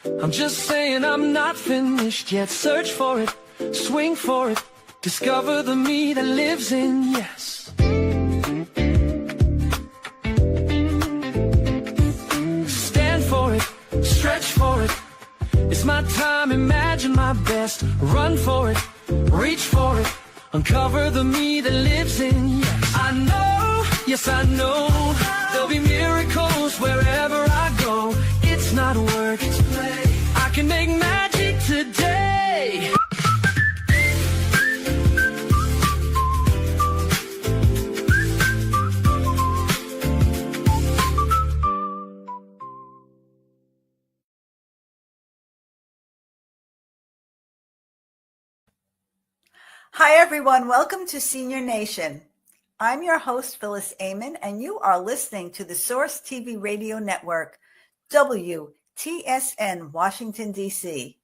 I'm just saying I'm not finished yet. Search for it, swing for it, discover the me that lives in yes. Stand for it, stretch for it. It's my time, imagine my best. Run for it, reach for it, uncover the me that lives in yes. I know, yes I know, there'll be miracles wherever I go. It's not work, it's play. I can make magic today. Hi everyone, welcome to Senior Nation. I'm your host, Phyllis Ayman, and you are listening to the Source TV Radio Network, WTSN, Washington, D.C.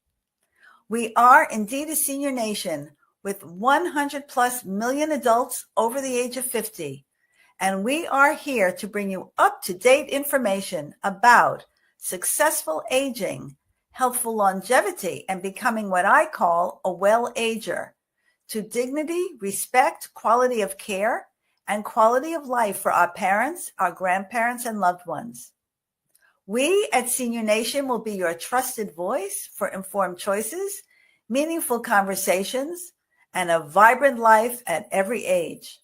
We are indeed a senior nation with 100 plus million adults over the age of 50, and we are here to bring you up-to-date information about successful aging, healthful longevity, and becoming what I call a well-ager, to dignity, respect, quality of care, and quality of life for our parents, our grandparents, and loved ones. We at Senior Nation will be your trusted voice for informed choices, meaningful conversations, and a vibrant life at every age.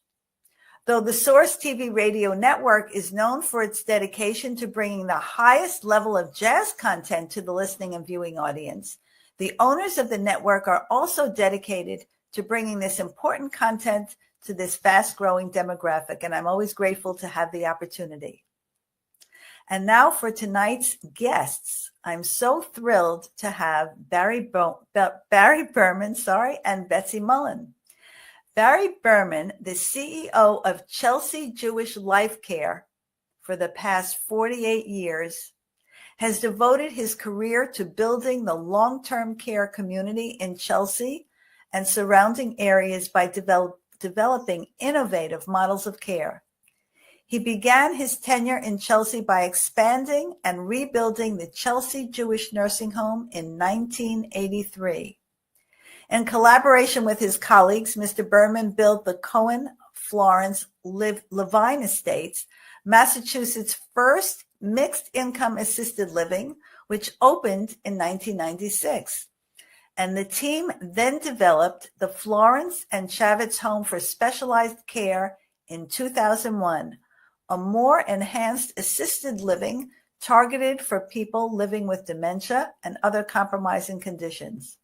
Though the Source TV Radio Network is known for its dedication to bringing the highest level of jazz content to the listening and viewing audience, the owners of the network are also dedicated to bringing this important content to this fast-growing demographic, and I'm always grateful to have the opportunity. And now for tonight's guests. I'm so thrilled to have Barry Berman, and Betsy Mullen. Barry Berman, the CEO of Chelsea Jewish Life Care for the past 48 years, has devoted his career to building the long-term care community in Chelsea and surrounding areas by developing innovative models of care. He began his tenure in Chelsea by expanding and rebuilding the Chelsea Jewish Nursing Home in 1983. In collaboration with his colleagues, Mr. Berman built the Cohen Florence Levine Estates, Massachusetts' first mixed-income assisted living, which opened in 1996. And the team then developed the Florence and Chavitz Home for Specialized Care in 2001, a more enhanced assisted living targeted for people living with dementia and other compromising conditions.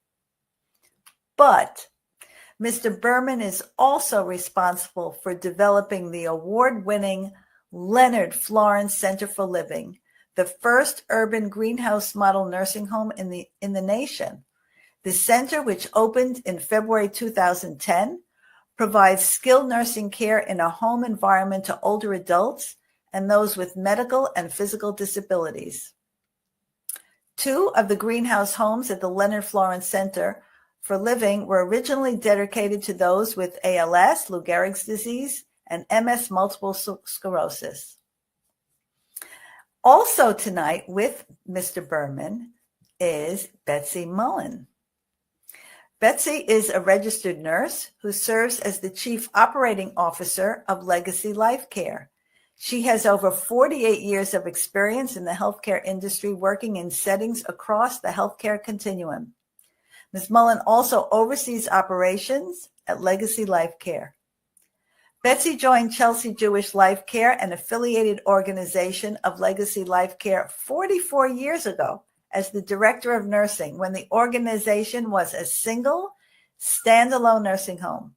But Mr. Berman is also responsible for developing the award-winning Leonard Florence Center for Living, the first urban greenhouse model nursing home in the nation. The center, which opened in February 2010, provides skilled nursing care in a home environment to older adults and those with medical and physical disabilities. 2 of the greenhouse homes at the Leonard Florence Center for Living were originally dedicated to those with ALS, Lou Gehrig's disease, and MS, multiple sclerosis. Also tonight with Mr. Berman is Betsy Mullen. Betsy is a registered nurse who serves as the Chief Operating Officer of Legacy Life Care. She has over 48 years of experience in the healthcare industry, working in settings across the healthcare continuum. Ms. Mullen also oversees operations at Legacy Life Care. Betsy joined Chelsea Jewish Life Care, an affiliated organization of Legacy Life Care, 44 years ago, as the director of nursing when the organization was a single, standalone nursing home.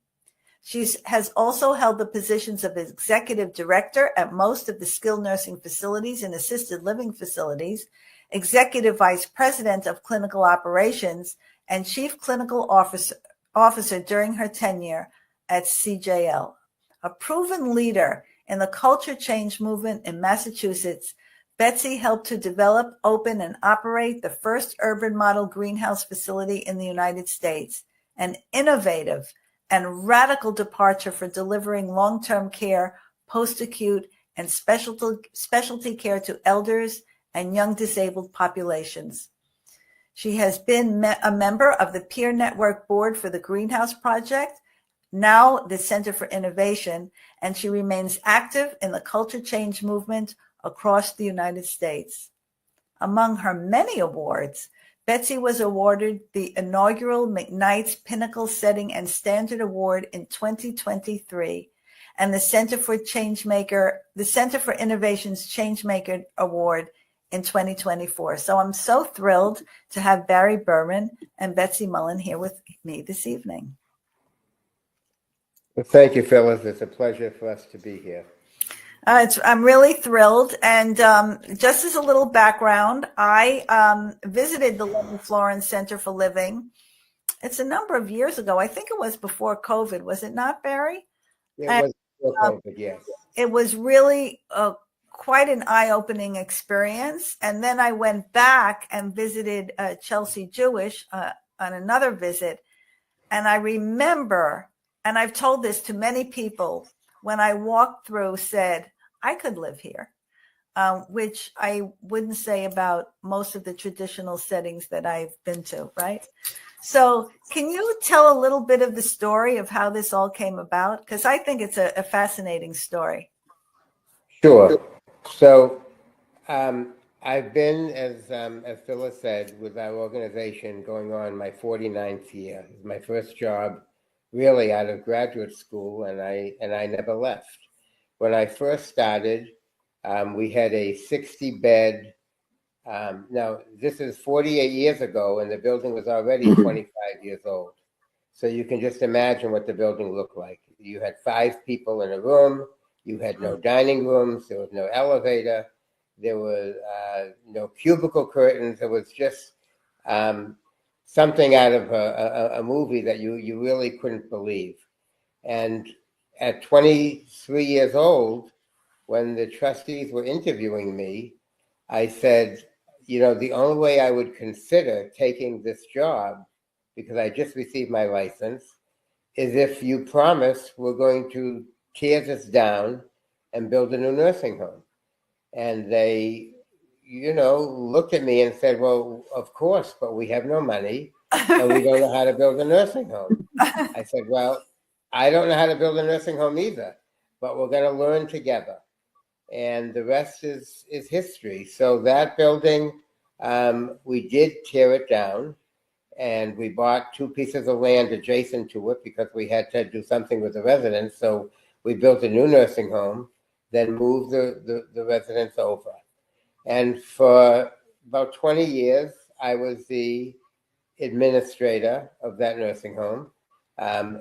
She has also held the positions of executive director at most of the skilled nursing facilities and assisted living facilities, executive vice president of clinical operations, and chief clinical officer during her tenure at CJL. A proven leader in the culture change movement in Massachusetts, Betsy helped to develop, open, and operate the first urban model greenhouse facility in the United States, an innovative and radical departure for delivering long-term care, post-acute, and specialty care to elders and young disabled populations. She has been a member of the Peer Network Board for the Greenhouse Project, now the Center for Innovation, and she remains active in the culture change movement across the United States. Among her many awards, Betsy was awarded the inaugural McKnight's Pinnacle Setting and Standard Award in 2023 and the Center for Innovation's Changemaker Award in 2024. So I'm so thrilled to have Barry Berman and Betsy Mullen here with me this evening. Well, thank you, Phyllis. It's a pleasure for us to be here. I'm really thrilled. And just as a little background, I visited the London Florence Center for Living. It's a number of years ago. I think it was before COVID. Was it not, Barry? It was before COVID, yes. It was really quite an eye-opening experience. And then I went back and visited Chelsea Jewish on another visit. And I remember, and I've told this to many people, when I walked through, said, I could live here, which I wouldn't say about most of the traditional settings that I've been to, right? So can you tell a little bit of the story of how this all came about? Because I think it's a fascinating story. Sure. So I've been, as Phyllis said, with our organization going on my 49th year. It was my first job really out of graduate school, and I never left. When I first started, we had a 60-bed. Now, this is 48 years ago, and the building was already 25 years old. So you can just imagine what the building looked like. You had 5 people in a room. You had no dining rooms. There was no elevator. There was no cubicle curtains. It was just something out of a movie that you really couldn't believe. And at 23 years old, when the trustees were interviewing me, I said, the only way I would consider taking this job, because I just received my license, is if you promise we're going to tear this down and build a new nursing home. And they, looked at me and said, well, of course, but we have no money and we don't know how to build a nursing home. I said, well, I don't know how to build a nursing home either, but we're going to learn together. And the rest is history. So that building, we did tear it down, and we bought 2 pieces of land adjacent to it because we had to do something with the residents. So we built a new nursing home, then moved the residents over. And for about 20 years, I was the administrator of that nursing home.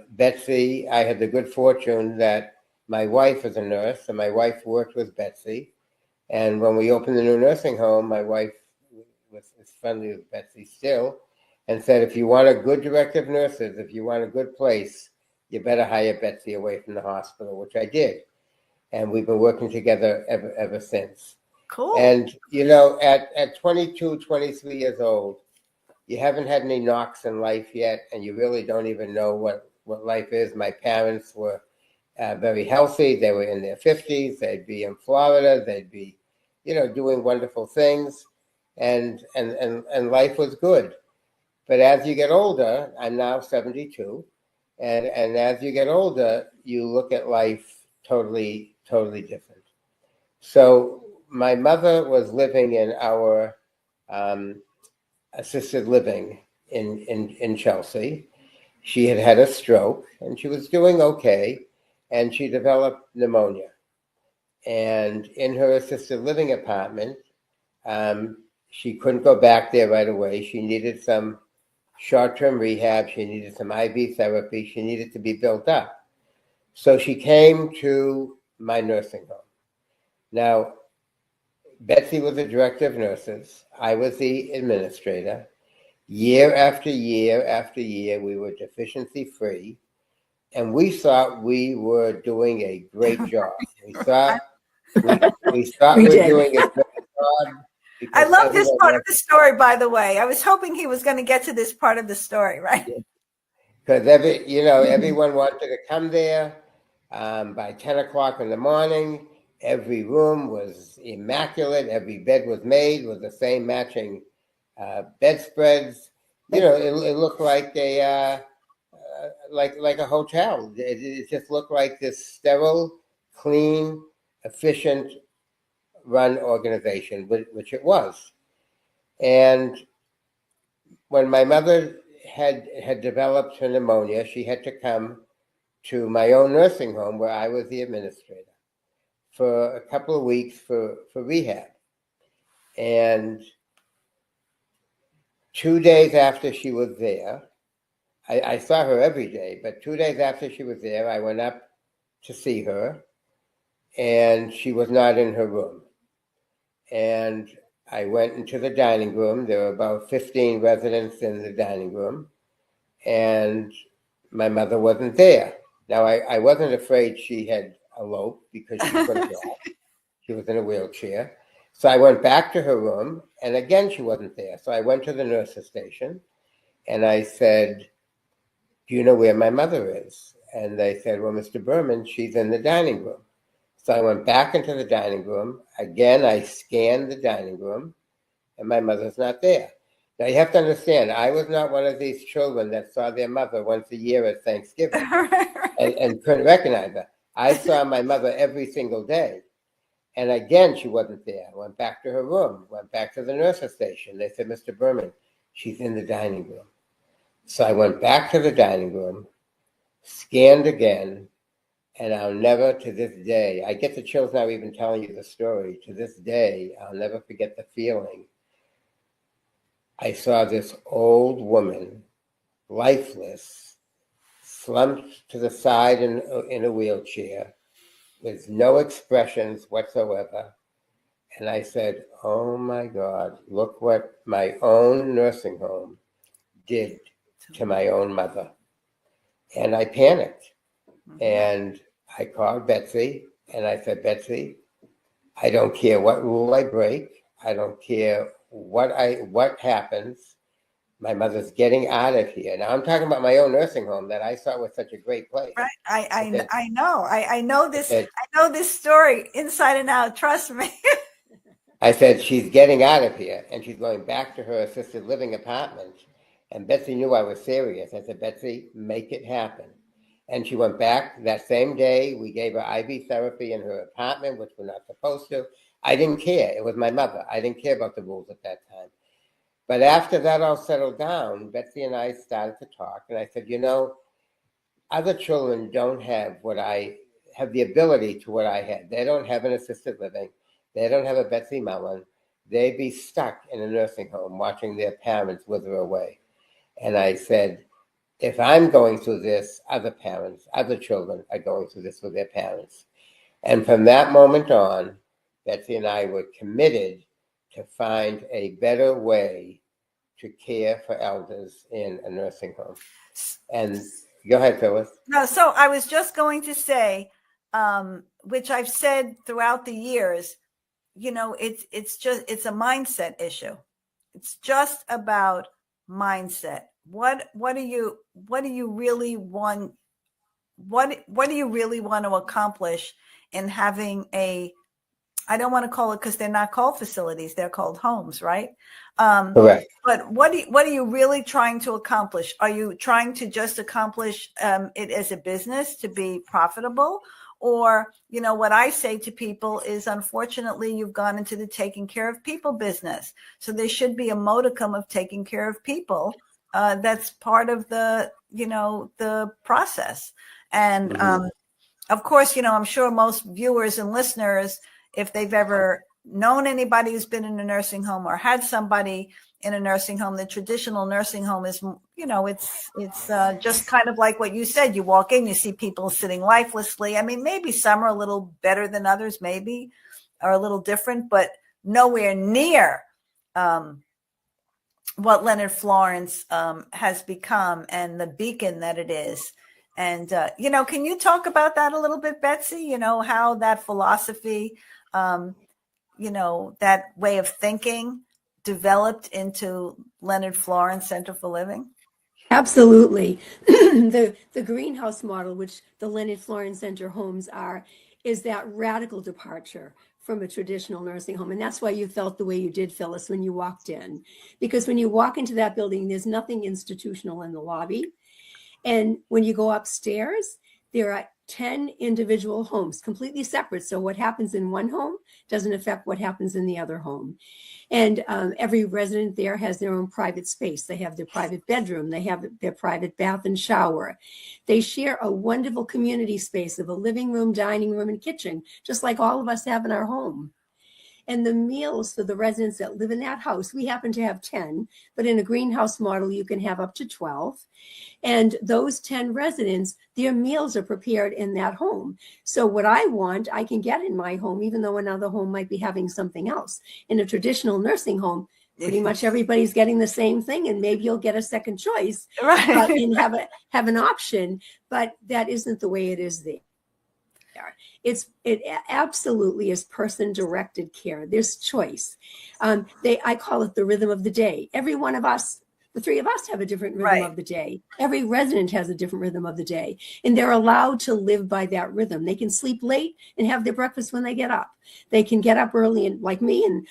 Betsy, I had the good fortune that my wife is a nurse, and my wife worked with Betsy. And when we opened the new nursing home, my wife was friendly with Betsy still, and said, if you want a good director of nurses, if you want a good place, you better hire Betsy away from the hospital, which I did. And we've been working together ever since. Cool. And, at 22, 23 years old, you haven't had any knocks in life yet, and you really don't even know what life is. My parents were very healthy. They were in their 50s. They'd be in Florida. They'd be, doing wonderful things, and life was good. But as you get older, I'm now 72, and as you get older, you look at life totally different. So my mother was living in our assisted living in Chelsea. She had a stroke, and she was doing okay, and she developed pneumonia. And in her assisted living apartment, she couldn't go back there right away. She needed some short-term rehab. She needed some IV therapy. She needed to be built up. So she came to my nursing home. Now, Betsy was the director of nurses. I was the administrator. Year after year after year, we were deficiency-free, and we thought we were doing a great job. We thought we were doing a great job. I love this part of the story, by the way. I was hoping he was going to get to this part of the story, right? Because everyone wanted to come there by 10 o'clock in the morning. Every room was immaculate. Every bed was made with the same matching bedspreads. It looked like like a hotel. It just looked like this sterile, clean, efficient run organization, which it was. And when my mother had developed her pneumonia, she had to come to my own nursing home where I was the administrator for a couple of weeks for rehab. And 2 days after she was there, I saw her every day, but 2 days after she was there, I went up to see her, and she was not in her room. And I went into the dining room. There were about 15 residents in the dining room, and my mother wasn't there. Now, I wasn't afraid she had eloped because she couldn't walk. She was in a wheelchair. So I went back to her room, and again, she wasn't there. So I went to the nurse's station, and I said, do you know where my mother is? And they said, well, Mr. Berman, she's in the dining room. So I went back into the dining room. Again, I scanned the dining room, and my mother's not there. Now, you have to understand, I was not one of these children that saw their mother once a year at Thanksgiving and couldn't recognize her. I saw my mother every single day. And again, she wasn't there. I went back to her room, went back to the nurse's station. They said, Mr. Berman, she's in the dining room. So I went back to the dining room, scanned again, and I'll never, to this day, I get the chills now even telling you the story. To this day, I'll never forget the feeling. I saw this old woman, lifeless, slumped to the side in a wheelchair, with no expressions whatsoever. And I said, oh my God, look what my own nursing home did to my own mother. And I panicked. And I called Betsy, and I said, Betsy, I don't care what rule I break. I don't care what happens. My mother's getting out of here. Now I'm talking about my own nursing home that I saw was such a great place. Right. I know. I know this. I know this story inside and out. Trust me. I said, she's getting out of here, and she's going back to her assisted living apartment. And Betsy knew I was serious. I said, Betsy, make it happen. And she went back that same day. We gave her IV therapy in her apartment, which we're not supposed to. I didn't care. It was my mother. I didn't care about the rules at that time. But after that all settled down, Betsy and I started to talk. And I said, other children don't have the ability to what I had. They don't have an assisted living. They don't have a Betsy Mellon. They'd be stuck in a nursing home watching their parents wither away. And I said, if I'm going through this, other parents, other children are going through this with their parents. And from that moment on, Betsy and I were committed to find a better way to care for elders in a nursing home. And go ahead, Phyllis. No, so I was just going to say, which I've said throughout the years, it's a mindset issue. It's just about mindset. What do you really want? What do you really want to accomplish in having I don't want to call it, because they're not called facilities, they're called homes, right? Correct. But what are you really trying to accomplish? Are you trying to just accomplish it as a business to be profitable? Or, what I say to people is, unfortunately, you've gone into the taking care of people business. So there should be a modicum of taking care of people. That's part of the process. And of course, I'm sure most viewers and listeners, if they've ever known anybody who's been in a nursing home or had somebody in a nursing home, the traditional nursing home is, it's just kind of like what you said. You walk in, you see people sitting lifelessly. I mean, maybe some are a little better than others, maybe, or a little different, but nowhere near what Leonard Florence has become and the beacon that it is. And, can you talk about that a little bit, Betsy? How that philosophy, that way of thinking developed into Leonard Florence Center for Living? Absolutely. The greenhouse model, which the Leonard Florence Center homes are, is that radical departure from a traditional nursing home. And that's why you felt the way you did, Phyllis, when you walked in. Because when you walk into that building, there's nothing institutional in the lobby. And when you go upstairs, there are 10 individual homes, completely separate. So what happens in one home doesn't affect what happens in the other home. And every resident there has their own private space. They have their private bedroom. They have their private bath and shower. They share a wonderful community space of a living room, dining room, and kitchen, just like all of us have in our home. And the meals for the residents that live in that house, we happen to have 10, but in a greenhouse model, you can have up to 12. And those 10 residents, their meals are prepared in that home. So what I want, I can get in my home, even though another home might be having something else. In a traditional nursing home, pretty much everybody's getting the same thing, and maybe you'll get a second choice, Right. and have an option, but that isn't the way it is there. It absolutely is person-directed care. There's choice. I call it the rhythm of the day. Every one of us, the three of us, have a different rhythm Right. of the day. Every resident has a different rhythm of the day, and they're allowed to live by that rhythm. They can sleep late and have their breakfast when they get up. They can get up early, and like me and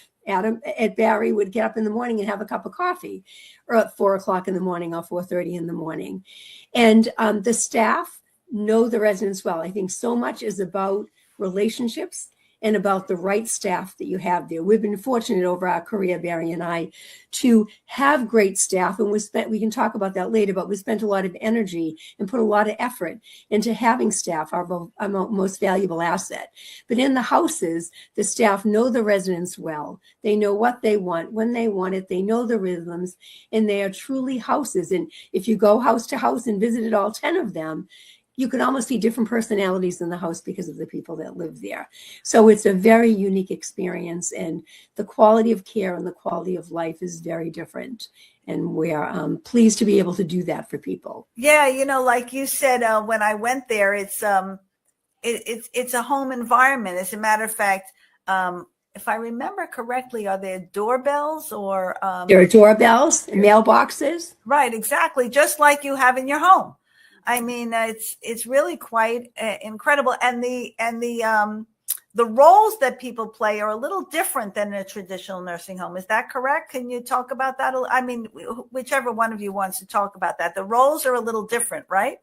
Barry would get up in the morning and have a cup of coffee, or at 4:00 in the morning or 4:30 in the morning. And the staff know the residents well. I think so much is about relationships and about the right staff that you have there. We've been fortunate over our career, Barry and I, to have great staff, and we can talk about that later, but we spent a lot of energy and put a lot of effort into having staff, our most valuable asset. But in the houses, the staff know the residents well. They know what they want, when they want it. They know the rhythms, and they are truly houses. And if you go house to house and visited all 10 of them, you could almost see different personalities in the house because of the people that live there. So it's a very unique experience, and the quality of care and the quality of life is very different. And we're pleased to be able to do that for people. Yeah, like you said, when I went there, it's a home environment. As a matter of fact, if I remember correctly, are there doorbells or there are doorbells, mailboxes? Right, exactly, just like you have in your home. I mean, it's really quite incredible, and the roles that people play are a little different than a traditional nursing home. Is that correct? Can you talk about that? I mean, whichever one of you wants to talk about that. The roles are a little different, right?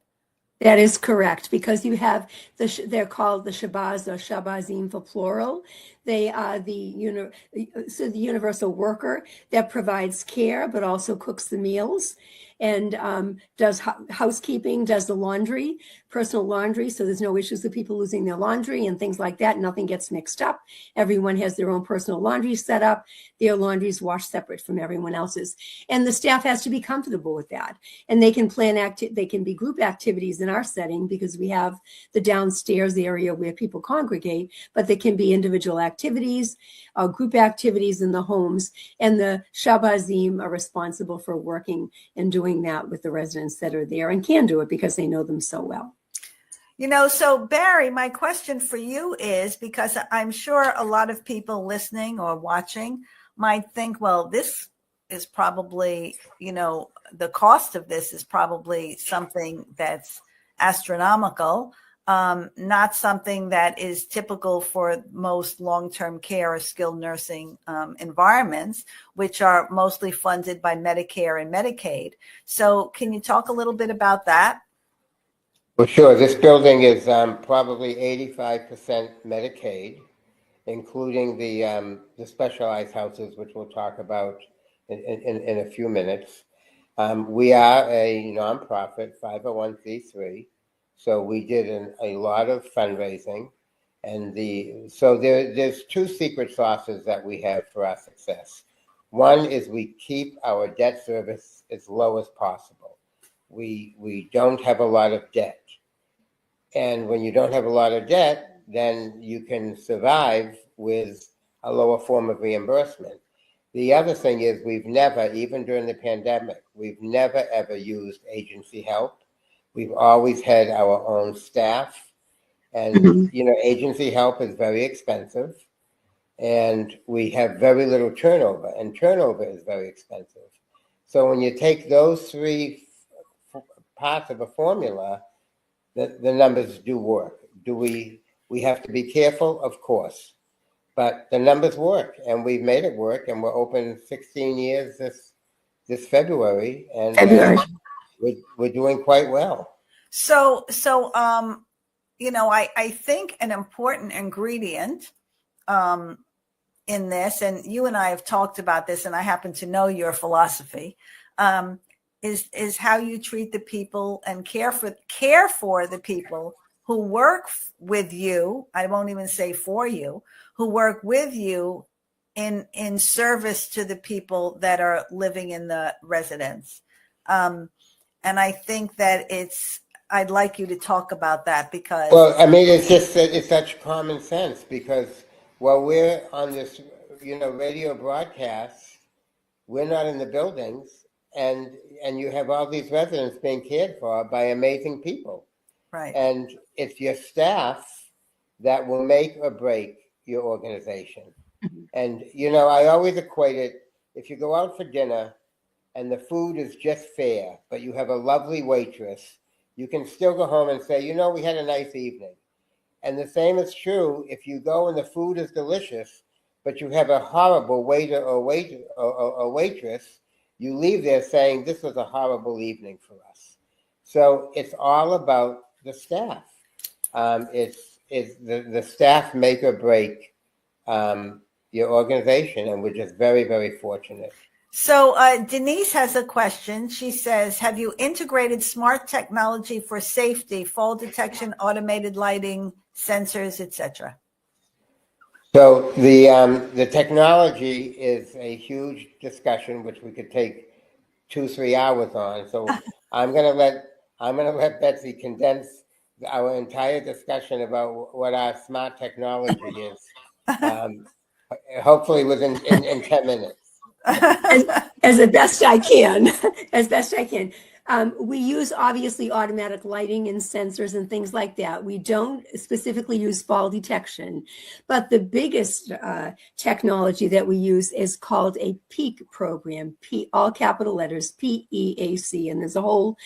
That is correct, because you have they're called the Shabaz or Shabazim for plural. They are the universal worker that provides care, but also cooks the meals and does housekeeping, does the laundry, personal laundry. So there's no issues with people losing their laundry and things like that. Nothing gets mixed up. Everyone has their own personal laundry set up. Their laundry is washed separate from everyone else's. And the staff has to be comfortable with that. And they can plan they can be group activities in our setting, because we have the downstairs area where people congregate, but they can be individual activities, group activities in the homes. And the Shabazim are responsible for working and doing that with the residents that are there, and can do it because they know them so well. So Barry, my question for you is, because I'm sure a lot of people listening or watching might think, well, this is probably, the cost of this is probably something that's astronomical, not something that is typical for most long-term care or skilled nursing environments, which are mostly funded by Medicare and Medicaid. So can you talk a little bit about that? Well, sure. This building is probably 85% Medicaid, including the specialized houses, which we'll talk about in a few minutes. We are a nonprofit, 501c3, so we did a lot of fundraising, and there's two secret sauces that we have for our success. One is we keep our debt service as low as possible. We don't have a lot of debt. And when you don't have a lot of debt, then you can survive with a lower form of reimbursement. The other thing is we've never, even during the pandemic, we've never ever used agency help. We've always had our own staff. And, agency help is very expensive. And we have very little turnover, and turnover is very expensive. So when you take those three parts of a formula, the numbers do work. Do we have to be careful? Of course. but the numbers work, and we've made it work, and we're open 16 years this February, and February. we're doing quite well. So, I think an important ingredient in this, and you and I have talked about this, and I happen to know your philosophy, is how you treat the people and care for the people who work with you. I won't even say for you, who work with you in service to the people that are living in the residence. And I think that I'd like you to talk about that because. Well, I mean, it's such common sense, because while we're on this, radio broadcast, we're not in the buildings, and you have all these residents being cared for by amazing people. Right. And it's your staff that will make or break your organization. And, I always equate it, if you go out for dinner and the food is just fair, but you have a lovely waitress, you can still go home and say, we had a nice evening. And the same is true if you go and the food is delicious, but you have a horrible waiter or waitress, you leave there saying, this was a horrible evening for us. So it's all about the staff. It's the staff make or break your organization, and we're just very, very fortunate. So Denise has a question. She says, have you integrated smart technology for safety, fall detection, automated lighting, sensors, etc.? So the technology is a huge discussion, which we could take 2-3 hours on. So I'm gonna let Betsy condense our entire discussion about what our smart technology is. Hopefully within in 10 minutes. As best I can, we use obviously automatic lighting and sensors and things like that. We don't specifically use fall detection, but the biggest technology that we use is called a PEAC program, all capital letters, PEAC, and there's a whole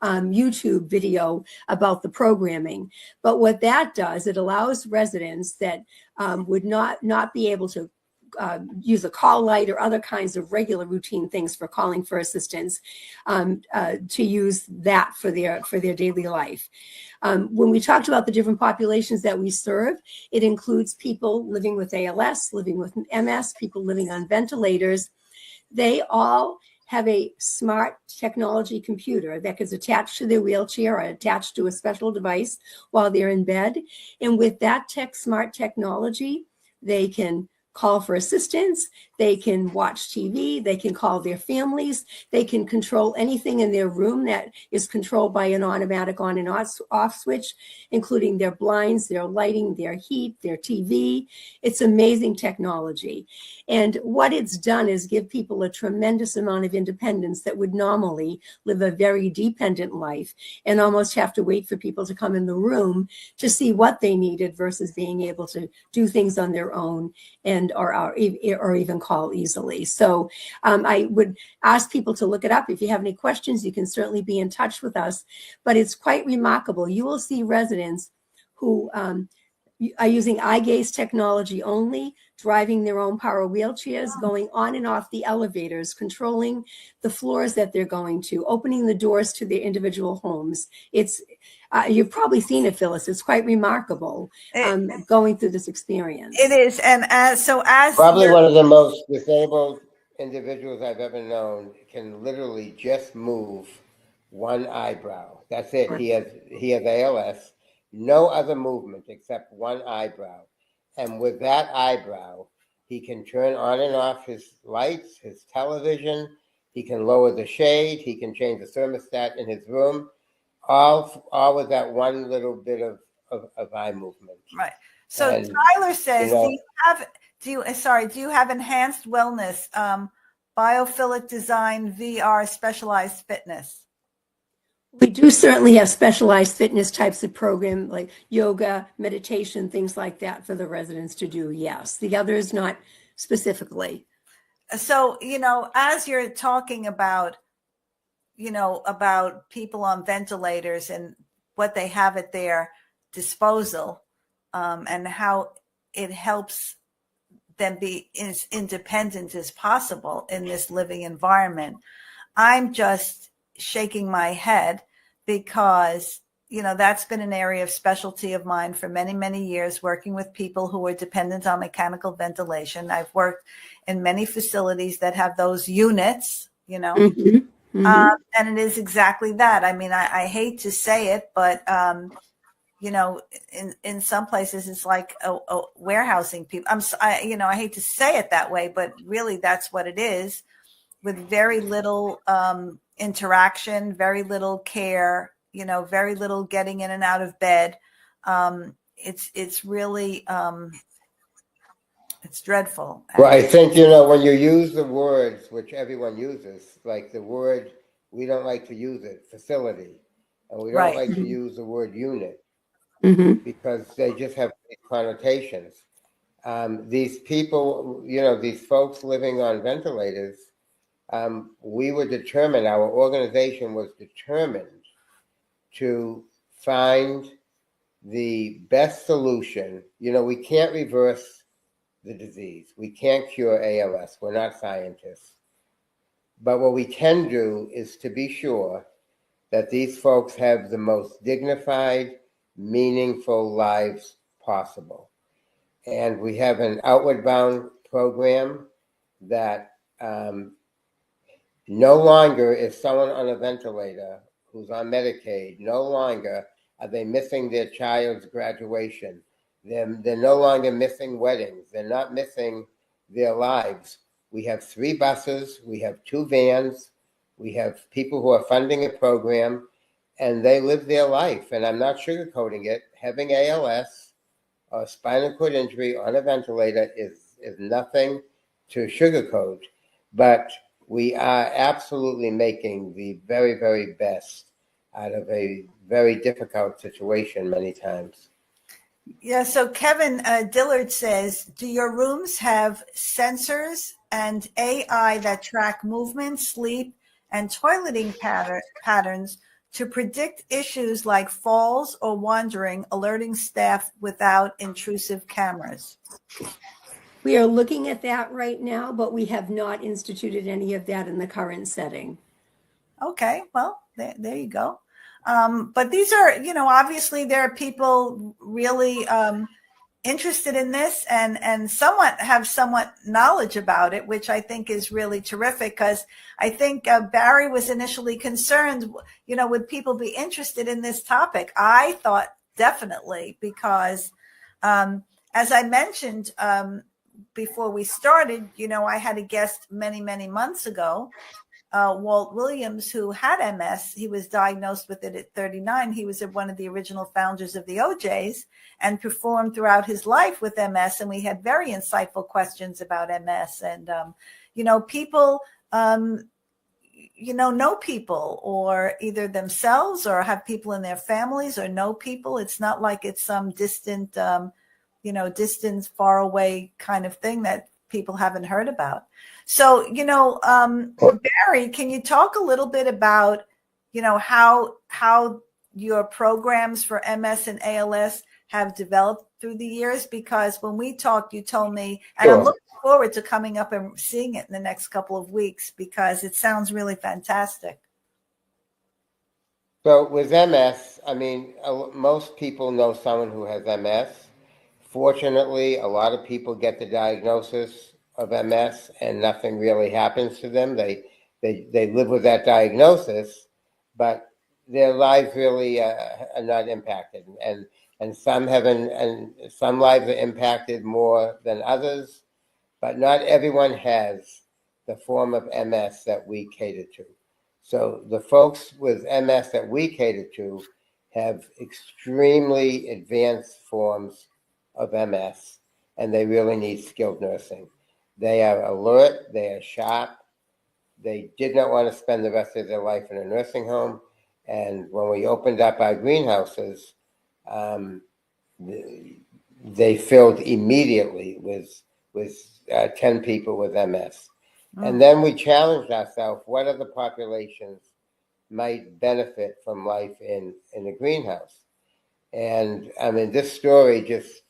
YouTube video about the programming. But what that does, it allows residents that would not be able to use a call light or other kinds of regular routine things for calling for assistance, to use that for their daily life. When we talked about the different populations that we serve, it includes people living with ALS, living with MS, people living on ventilators. They all have a smart technology computer that is attached to their wheelchair or attached to a special device while they're in bed. And with that smart technology, they can call for assistance, they can watch TV, they can call their families, they can control anything in their room that is controlled by an automatic on and off switch, including their blinds, their lighting, their heat, their TV. It's amazing technology. And what it's done is give people a tremendous amount of independence that would normally live a very dependent life and almost have to wait for people to come in the room to see what they needed versus being able to do things on their own and or even call easily. So I would ask people to look it up. If you have any questions, you can certainly be in touch with us. But it's quite remarkable. You will see residents who are using eye gaze technology only, driving their own power wheelchairs, going on and off the elevators, controlling the floors that they're going to, opening the doors to their individual homes. It's you've probably seen it, Phyllis. It's quite remarkable going through this experience. It is, and as probably one of the most disabled individuals I've ever known can literally just move one eyebrow. That's it. He has ALS. No other movement except one eyebrow. And with that eyebrow, he can turn on and off his lights, his television. He can lower the shade. He can change the thermostat in his room. All with that one little bit of eye movement. Right. So and, Tyler says, do you have enhanced wellness, biophilic design, VR, specialized fitness? We do certainly have specialized fitness types of program like yoga, meditation, things like that for the residents to do. Yes, the others not specifically. So, as you're talking about, about people on ventilators and what they have at their disposal, and how it helps them be as independent as possible in this living environment. I'm just shaking my head because, that's been an area of specialty of mine for many, many years, working with people who are dependent on mechanical ventilation. I've worked in many facilities that have those units, and it is exactly that. I mean, I hate to say it, but, in some places it's like a warehousing people. I hate to say it that way, but really that's what it is, with very little interaction, very little care, very little getting in and out of bed. It's really, it's dreadful. Well, I think, when you use the words, which everyone uses, like the word, we don't like to use it, facility, and we don't Right. like to use the word unit because they just have connotations. These people, these folks living on ventilators, we were determined, our organization was determined to find the best solution. We can't reverse the disease. We can't cure ALS. We're not scientists. But what we can do is to be sure that these folks have the most dignified, meaningful lives possible. And we have an outward bound program that no longer is someone on a ventilator who's on Medicaid, no longer are they missing their child's graduation. They're no longer missing weddings. They're not missing their lives. We have 3 buses. We have 2 vans. We have people who are funding a program, and they live their life. And I'm not sugarcoating it. Having ALS or spinal cord injury on a ventilator is nothing to sugarcoat. But we are absolutely making the very, very best out of a very difficult situation many times. Yeah, so Kevin Dillard says, do your rooms have sensors and AI that track movement, sleep, and toileting patterns to predict issues like falls or wandering, alerting staff without intrusive cameras? We are looking at that right now, but we have not instituted any of that in the current setting. Okay, well, there you go. But these are, obviously there are people really interested in this and somewhat knowledge about it, which I think is really terrific, because I think Barry was initially concerned, would people be interested in this topic? I thought definitely, because as I mentioned before we started, I had a guest many, many months ago, Walt Williams, who had MS. He was diagnosed with it at 39. He was one of the original founders of the OJs and performed throughout his life with MS. And we had very insightful questions about MS. And, people, know people, or either themselves or have people in their families or know people. It's not like it's some distant, distant, far away kind of thing that people haven't heard about. So, Barry, can you talk a little bit about, how your programs for MS and ALS have developed through the years? Because when we talked, you told me, and I'm looking forward to coming up and seeing it in the next couple of weeks, because it sounds really fantastic. So with MS, I mean, most people know someone who has MS. Fortunately, a lot of people get the diagnosis of MS and nothing really happens to them. They live with that diagnosis, but their lives really are not impacted. And some haven't, and some lives are impacted more than others, but not everyone has the form of MS that we cater to. So the folks with MS that we cater to have extremely advanced forms of MS, and they really need skilled nursing. They are alert, they are sharp. They did not want to spend the rest of their life in a nursing home. And when we opened up our greenhouses, they filled immediately with 10 people with MS. And then we challenged ourselves, what other populations might benefit from life in a greenhouse? And I mean, this story just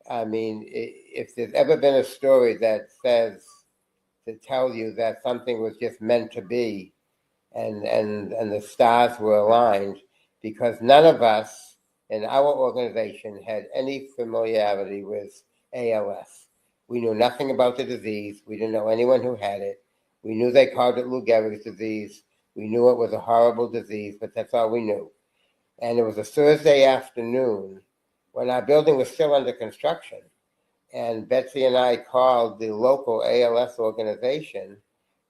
I mean, if there's ever been a story that says to tell you that something was just meant to be, and the stars were aligned, because none of us in our organization had any familiarity with ALS. We knew nothing about the disease. We didn't know anyone who had it. We knew they called it Lou Gehrig's disease. We knew it was a horrible disease, but that's all we knew. And it was a Thursday afternoon when our building was still under construction. And Betsy and I called the local ALS organization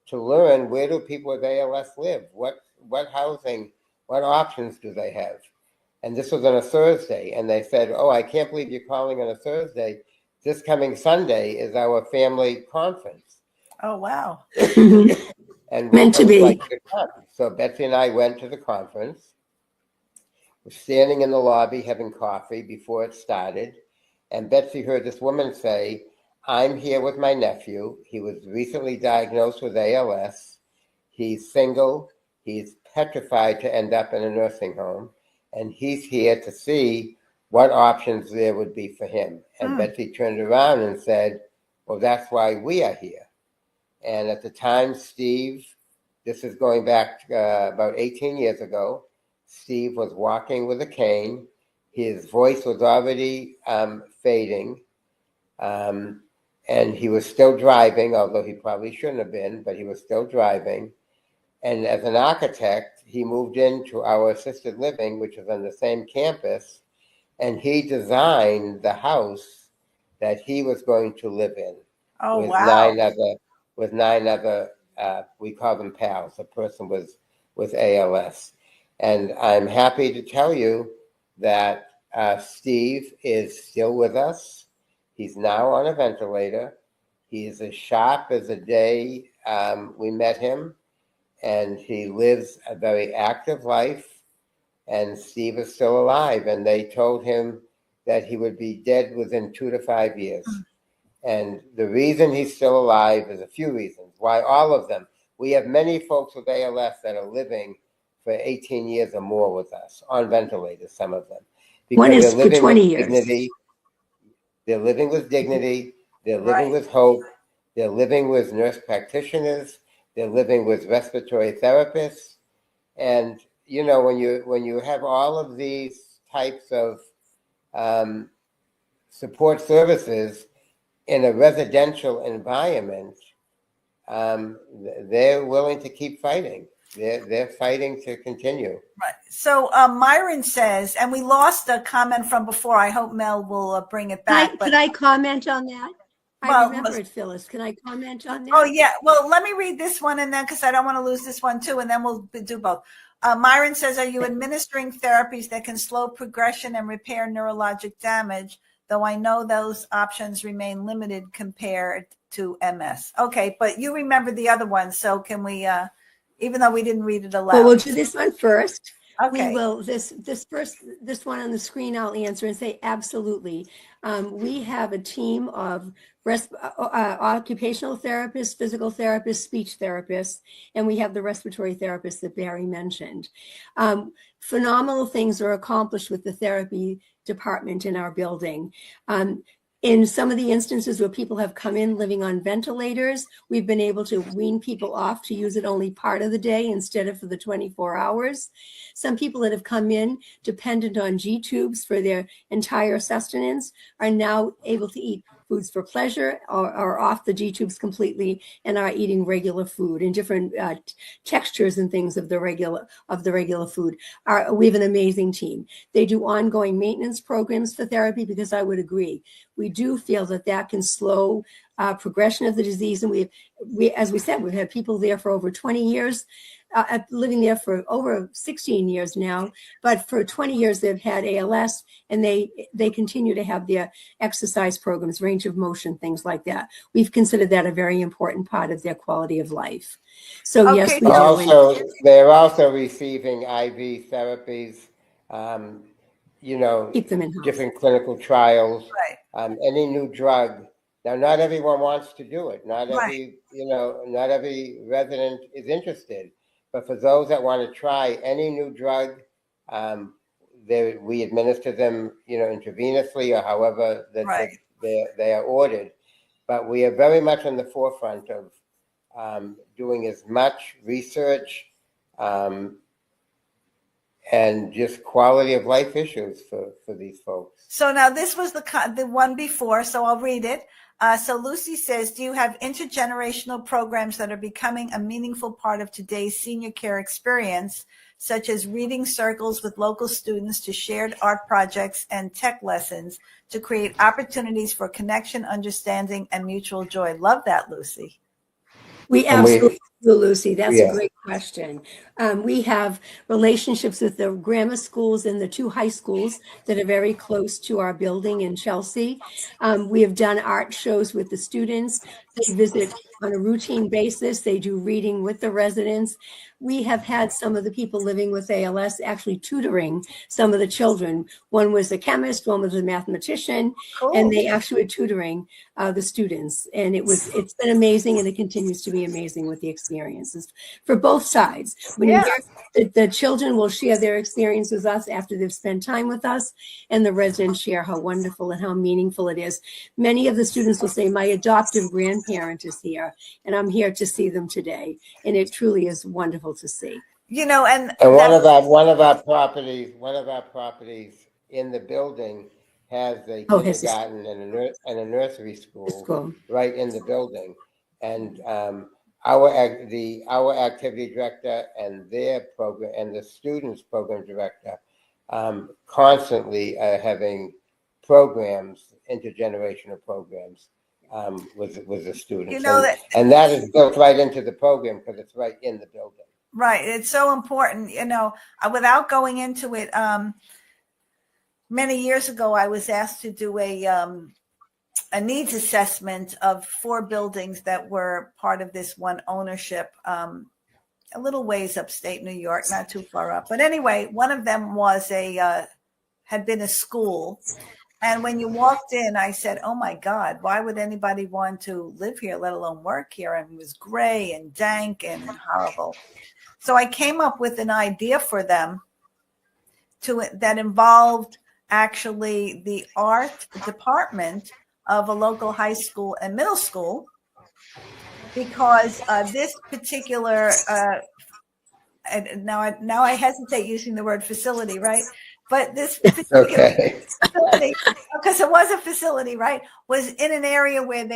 to learn, where do people with ALS live? What housing, what options do they have? And this was on a Thursday. And they said, oh, I can't believe you're calling on a Thursday. This coming Sunday is our family conference. Oh, wow. And Meant to be. like to come. So Betsy and I went to the conference. We're standing in the lobby having coffee before it started. And Betsy heard this woman say, I'm here with my nephew. He was recently diagnosed with ALS. He's single. He's petrified to end up in a nursing home. And he's here to see what options there would be for him. And Betsy turned around and said, well, that's why we are here. And at the time, Steve, this is going back about 18 years ago, Steve was walking with a cane. His voice was already fading. And he was still driving, although he probably shouldn't have been, but he was still driving. And as an architect, he moved into our assisted living, which is on the same campus, and he designed the house that he was going to live in. Oh, with wow. nine other, we call them pals, a person with ALS. And I'm happy to tell you that Steve is still with us. He's now on a ventilator. He's as sharp as the day we met him, and he lives a very active life. And Steve is still alive, and they told him that he would be dead within 2 to 5 years. And the reason he's still alive is a few reasons. Why? All of them. We have many folks with ALS that are living for 18 years or more with us, on ventilators, some of them. Because One is they're for living 20 with years. dignity. They're living with dignity. They're living with hope. They're living with nurse practitioners. They're living with respiratory therapists. And, you know, when you have all of these types of support services in a residential environment, they're willing to keep fighting. They're fighting to continue. Right. So Myron says, and we lost a comment from before. I hope Mel will bring it back. Could I comment on that? Well, I remember it, Phyllis. Can I comment on that? Oh, yeah. Well, let me read this one, and then, because I don't want to lose this one too, and then we'll do both. Myron says, are you administering therapies that can slow progression and repair neurologic damage? Though I know those options remain limited compared to MS. Okay, but you remember the other one, so can we, even though we didn't read it aloud? Well, we'll do this one first. Okay. We will, this one on the screen, I'll answer and say absolutely. We have a team of occupational therapists, physical therapists, speech therapists, and we have the respiratory therapist that Barry mentioned. Phenomenal things are accomplished with the therapy department in our building. In some of the instances where people have come in living on ventilators, we've been able to wean people off to use it only part of the day instead of for the 24 hours. Some people that have come in dependent on G tubes for their entire sustenance are now able to eat foods for pleasure or are off the G tubes completely and are eating regular food and different textures and things of the regular food. We have an amazing team. They do ongoing maintenance programs for therapy because I would agree. We do feel that can slow progression of the disease. And we, as we said, we've had people there for over 20 years, living there for over 16 years now. But for 20 years, they've had ALS, and they continue to have their exercise programs, range of motion, things like that. We've considered that a very important part of their quality of life. So yes, we are. They're also receiving IV therapies. Keep them in-house. Different clinical trials, any new drug. Now, not everyone wants to do it. Not every resident is interested. But for those that want to try any new drug, we administer them, intravenously or however that they are ordered. But we are very much on the forefront of doing as much research and just quality of life issues for these folks. So now this was the one before, so I'll read it. So Lucy says, do you have intergenerational programs that are becoming a meaningful part of today's senior care experience, such as reading circles with local students to shared art projects and tech lessons to create opportunities for connection, understanding, and mutual joy? Love that, Lucy. We absolutely do, Lucy. That's a great question. We have relationships with the grammar schools and the 2 high schools that are very close to our building in Chelsea. We have done art shows with the students. They visit on a routine basis. They do reading with the residents. We have had some of the people living with ALS actually tutoring some of the children. One was a chemist, one was a mathematician, and they actually were tutoring the students. And it's been amazing, and it continues to be amazing with the experiences for both sides. When you hear the children will share their experience with us after they've spent time with us, and the residents share how wonderful and how meaningful it is. Many of the students will say, my adoptive grandparent is here, and I'm here to see them today. And it truly is wonderful to see. And one of our properties in the building has a kindergarten and a nursery school right in the building. And our activity director and their program and the students program director constantly are having programs, intergenerational programs with the students. And that is built right into the program because it's right in the building. Right. It's so important, without going into it. Many years ago, I was asked to do a needs assessment of 4 buildings that were part of this one ownership, a little ways upstate New York, not too far up. But anyway, one of them was had been a school. And when you walked in, I said, oh, my God, why would anybody want to live here, let alone work here? And it was gray and dank and horrible. So I came up with an idea for them that involved actually the art department of a local high school and middle school, because this particular now I hesitate using the word facility, right? But this particular facility, because it was a facility, right, was in an area where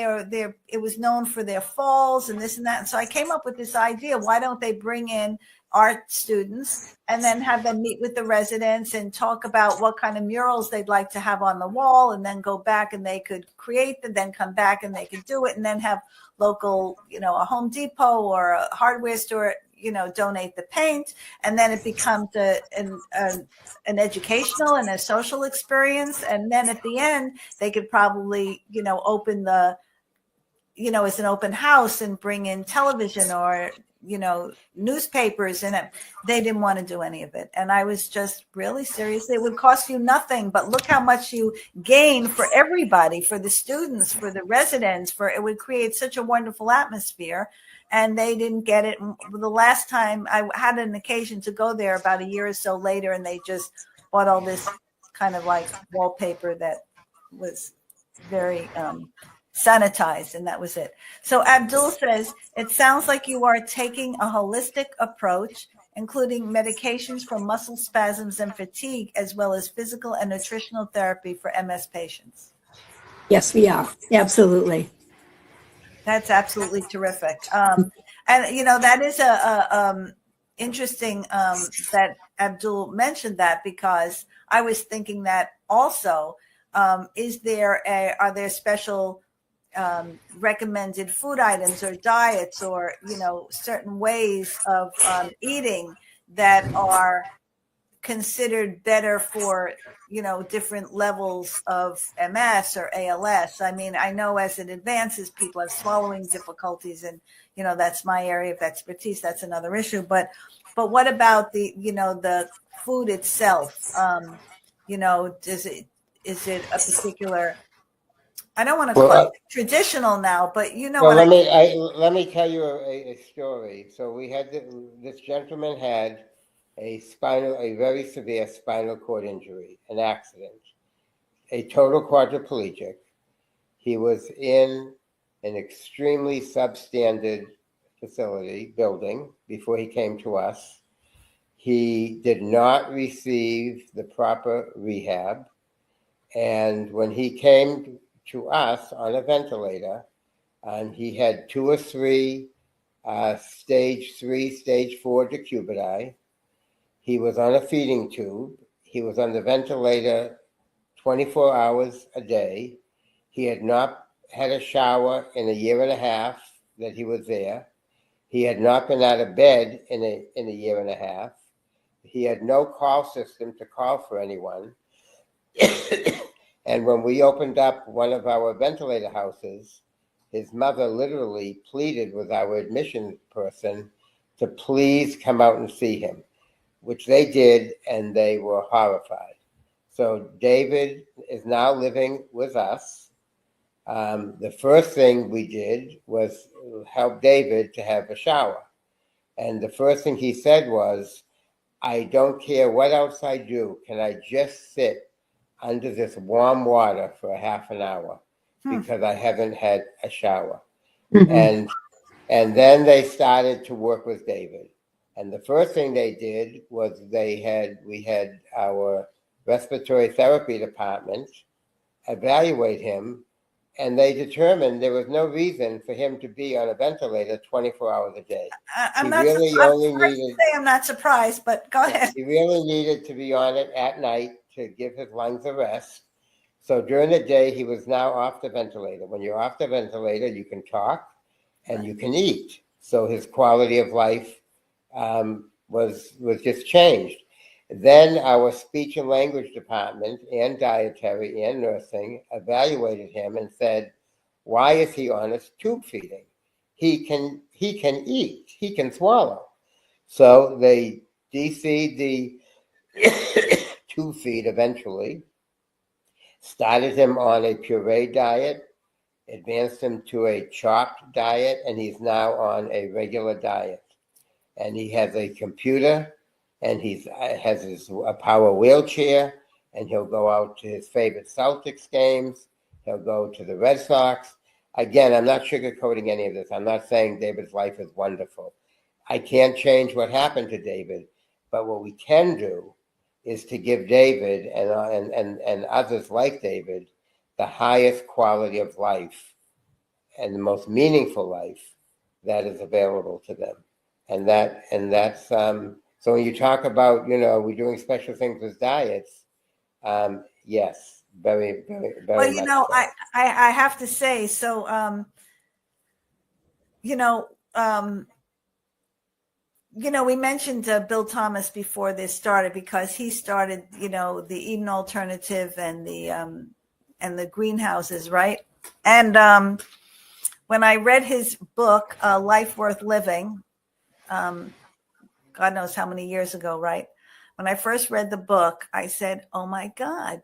it was known for their falls and this and that. And so I came up with this idea: why don't they bring in art students and then have them meet with the residents and talk about what kind of murals they'd like to have on the wall, and then go back and they could create them, then come back and they could do it, and then have local, a Home Depot or a hardware store, donate the paint, and then it becomes an educational and a social experience. And then at the end, they could probably, open as an open house and bring in television or, newspapers. And they didn't want to do any of it. And I was just really serious. It would cost you nothing, but look how much you gain for everybody, for the students, for the residents, it would create such a wonderful atmosphere. And they didn't get it. The last time I had an occasion to go there about a year or so later, and they just bought all this kind of like wallpaper that was very sanitized, and that was it. So Abdul says, it sounds like you are taking a holistic approach, including medications for muscle spasms and fatigue, as well as physical and nutritional therapy for MS patients. Yes, we are. Absolutely. That's absolutely terrific. And, that is interesting that Abdul mentioned that, because I was thinking that also, are there special recommended food items or diets or, certain ways of eating that are considered better for, different levels of MS or ALS. I mean, I know as it advances, people have swallowing difficulties, and, that's my area of expertise. That's another issue. But what about the food itself? Is it a particular, I don't want to call it traditional now, but let me tell you a story. So we had this gentleman had a very severe spinal cord injury, an accident, a total quadriplegic. He was in an extremely substandard building before he came to us. He did not receive the proper rehab. And when he came to us on a ventilator, and he had 2 or 3 stage 3, stage 4 decubiti. He was on a feeding tube. He was on the ventilator 24 hours a day. He had not had a shower in a year and a half that he was there. He had not been out of bed in a year and a half. He had no call system to call for anyone. And when we opened up one of our ventilator houses, his mother literally pleaded with our admission person to please come out and see him, which they did, and they were horrified. So David is now living with us. The first thing we did was help David to have a shower. And the first thing he said was, I don't care what else I do. Can I just sit under this warm water for a half an hour because I haven't had a shower? And then they started to work with David. And the first thing they did was we had our respiratory therapy department evaluate him, and they determined there was no reason for him to be on a ventilator 24 hours a day. I'm not surprised, but go ahead. He really needed to be on it at night to give his lungs a rest. So during the day, he was now off the ventilator. When you're off the ventilator, you can talk and you can eat. So his quality of life was just changed. Then our speech and language department and dietary and nursing evaluated him and said, why is he on a tube feeding? He can eat, he can swallow. So they DC'd the tube feed eventually, started him on a puree diet, advanced him to a chopped diet, and he's now on a regular diet. And he has a computer, and he has a power wheelchair, and he'll go out to his favorite Celtics games. He'll go to the Red Sox. Again, I'm not sugarcoating any of this. I'm not saying David's life is wonderful. I can't change what happened to David, but what we can do is to give David and others like David the highest quality of life and the most meaningful life that is available to them. And that's so when you talk about, we're doing special things with diets, yes, very, very, very much so. I have to say, so, we mentioned Bill Thomas before this started because he started, the Eden Alternative and the greenhouses, right? And when I read his book, Life Worth Living, God knows how many years ago, right? When I first read the book, I said, oh my God,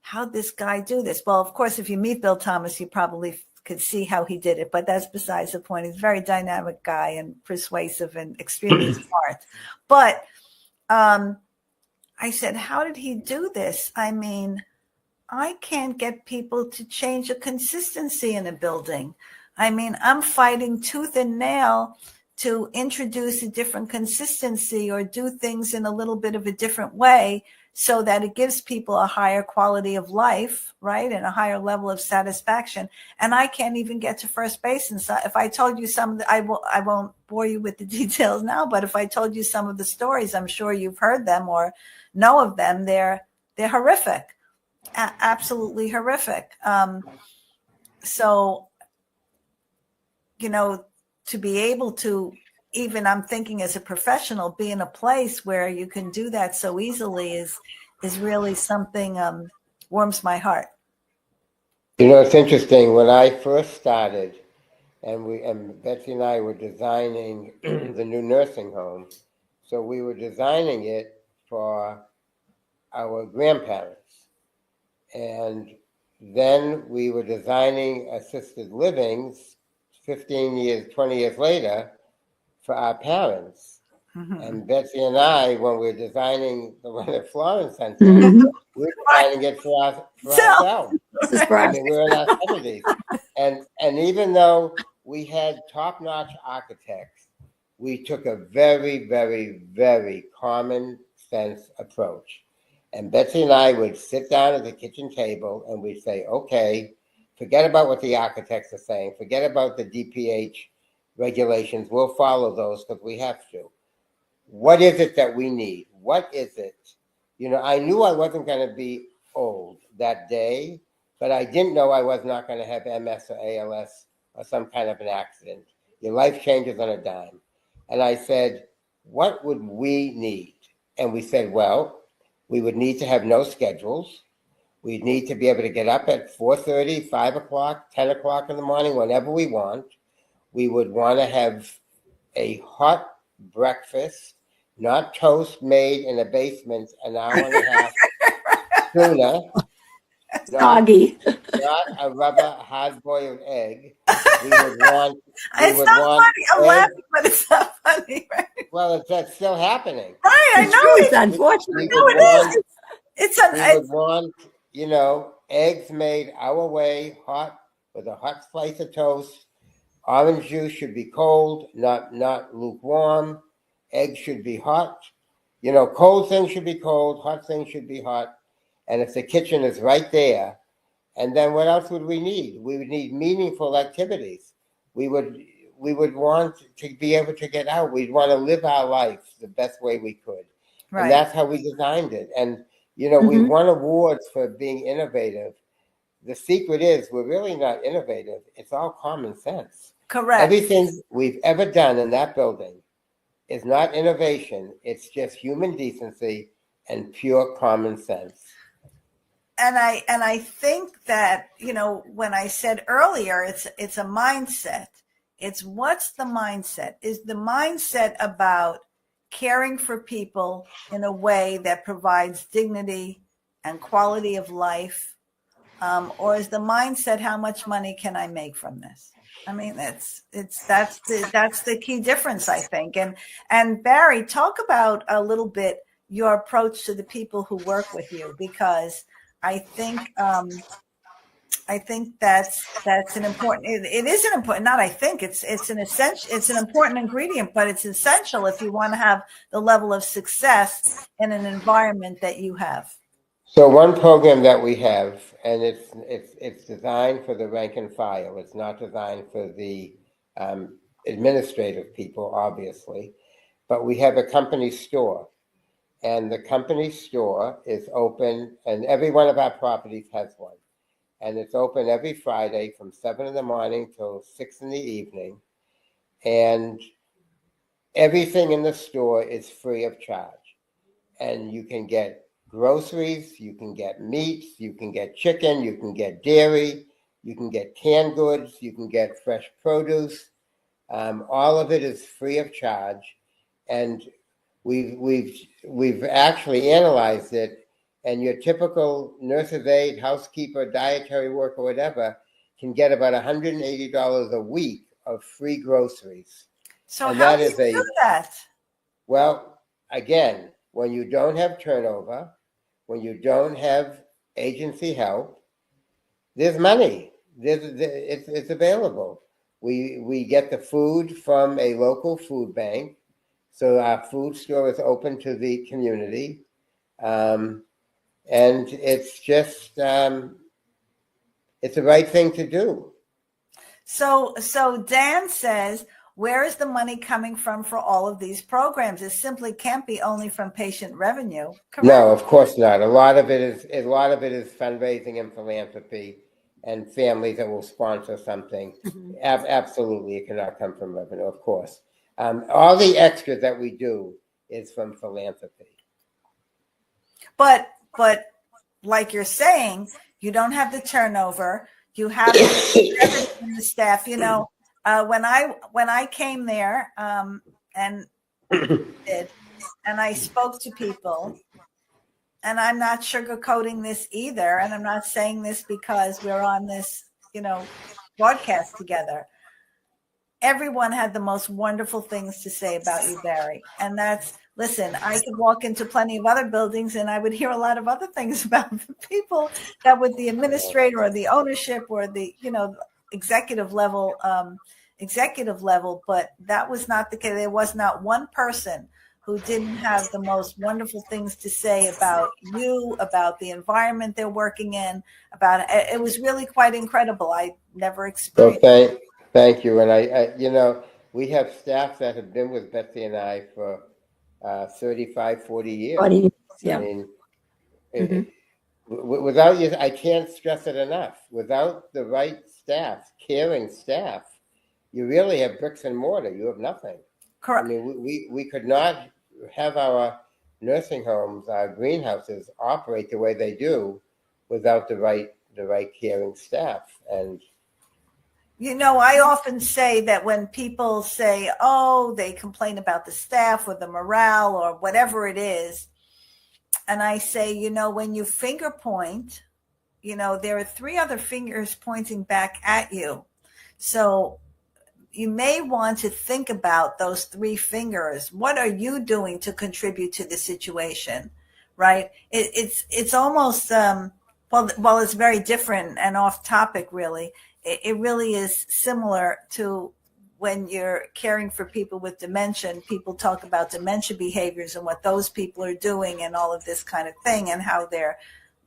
how'd this guy do this? Well, of course, if you meet Bill Thomas, you probably could see how he did it, but that's besides the point. He's a very dynamic guy and persuasive and extremely smart. But I said, how did he do this? I mean, I can't get people to change a consistency in a building. I mean, I'm fighting tooth and nail to introduce a different consistency or do things in a little bit of a different way so that it gives people a higher quality of life, right? And a higher level of satisfaction. And I can't even get to first base. And so if I told you I won't bore you with the details now, but if I told you some of the stories, I'm sure you've heard them or know of them. They're horrific, absolutely horrific. So, to be able to, even I'm thinking as a professional, be in a place where you can do that so easily is really something warms my heart. It's interesting. When I first started, and Betsy and I were designing the new nursing home, so we were designing it for our grandparents, and then we were designing assisted livings 15 years, 20 years later for our parents. And Betsy and I, when we were designing the one at Florence Center, Mhm. we were designing it for So- ourselves. This is I for us. mean, we were in our 70s. And even though we had top-notch architects, we took a very, very, very common sense approach. And Betsy and I would sit down at the kitchen table and we'd say, okay, forget about what the architects are saying. Forget about the DPH regulations. We'll follow those because we have to. What is it that we need? What is it? You know, I knew I wasn't going to be old that day, but I didn't know I was not going to have MS or ALS or some kind of an accident. Your life changes on a dime. And I said, what would we need? And we said, well, we would need to have no schedules. We'd need to be able to get up at 4:30, 5 o'clock, 10 o'clock in the morning, whenever we want. We would want to have a hot breakfast, not toast made in a basement an hour and a half sooner, not, Soggy. not a rubber hard-boiled egg. We would want. It's not funny. I'm egg- laughing, but it's not funny, right? Well, that's still happening. Right, I It's know true. it. It's unfortunate. No, it is. It's We an. would want, you know, eggs made our way, hot, with a hot slice of toast. Orange juice should be cold, not lukewarm. Eggs should be hot. You know, cold things should be cold, hot things should be hot. And if the kitchen is right there, and then what else would we need? We would need meaningful activities. We would want to be able to get out. We'd want to live our life the best way we could. Right. And that's how we designed it. And, you know, we Mhm. won awards for being innovative. The secret is we're really not innovative. It's all common sense. Correct. Everything we've ever done in that building is not innovation. It's just human decency and pure common sense. And I think that, you know, when I said earlier, it's a mindset. It's what's the mindset? Is the mindset about caring for people in a way that provides dignity and quality of life? Or is the mindset, how much money can I make from this? I mean, that's the key difference, I think. And Barry, talk about a little bit your approach to the people who work with you, because I think that's an important. It is an important. Not I think it's an essential. It's an important ingredient, but it's essential if you want to have the level of success in an environment that you have. So one program that we have, and it's designed for the rank and file. It's not designed for the administrative people, obviously, but we have a company store, and the company store is open, and every one of our properties has one, and it's open every Friday from 7 in the morning till 6 in the evening, and everything in the store is free of charge, and you can get groceries, you can get meats, you can get chicken, you can get dairy, you can get canned goods, you can get fresh produce. All of it is free of charge, and we've actually analyzed it. And your typical nurse's aide, housekeeper, dietary worker, whatever, can get about $180 a week of free groceries. So And how that do you is do that? Well, again, when you don't have turnover, when you don't have agency help, there's money. It's available. We get the food from a local food bank, so our food store is open to the community, and it's just it's the right thing to do. So Dan says, where is the money coming from for all of these programs? It simply can't be only from patient revenue. Correct? No, of course not. A lot of it is fundraising and philanthropy, and families that will sponsor something. Mhm. Absolutely, it cannot come from revenue, of course. All the extras that we do is from philanthropy. But like you're saying, you don't have the turnover. You have the staff. You know, when I came there and I spoke to people, and I'm not sugarcoating this either, and I'm not saying this because we're on this, you know, broadcast together. everyone had the most wonderful things to say about you, Barry. And that's, listen, I could walk into plenty of other buildings and I would hear a lot of other things about the people that with the administrator or the ownership or the, executive level, but that was not the case. There was not one person who didn't have the most wonderful things to say about you, about the environment they're working in, about it was really quite incredible. I never So experienced. thank you. And we have staff that have been with Betsy and I for 35, 40 years. 40 years, I yeah. mean, Mhm. without you, I can't stress it enough. Without the right staff, caring staff, you really have bricks and mortar. You have nothing. Correct. I mean, we could not have our nursing homes, our greenhouses operate the way they do without the right caring staff. And I often say that when people say, oh, they complain about the staff or the morale or whatever it is, and I say, when you finger point, there are 3 other fingers pointing back at you. So you may want to think about those 3 fingers. What are you doing to contribute to the situation? Right? It's almost, well, it's very different and off topic, really. It really is similar to when you're caring for people with dementia. People talk about dementia behaviors and what those people are doing and all of this kind of thing and how they're,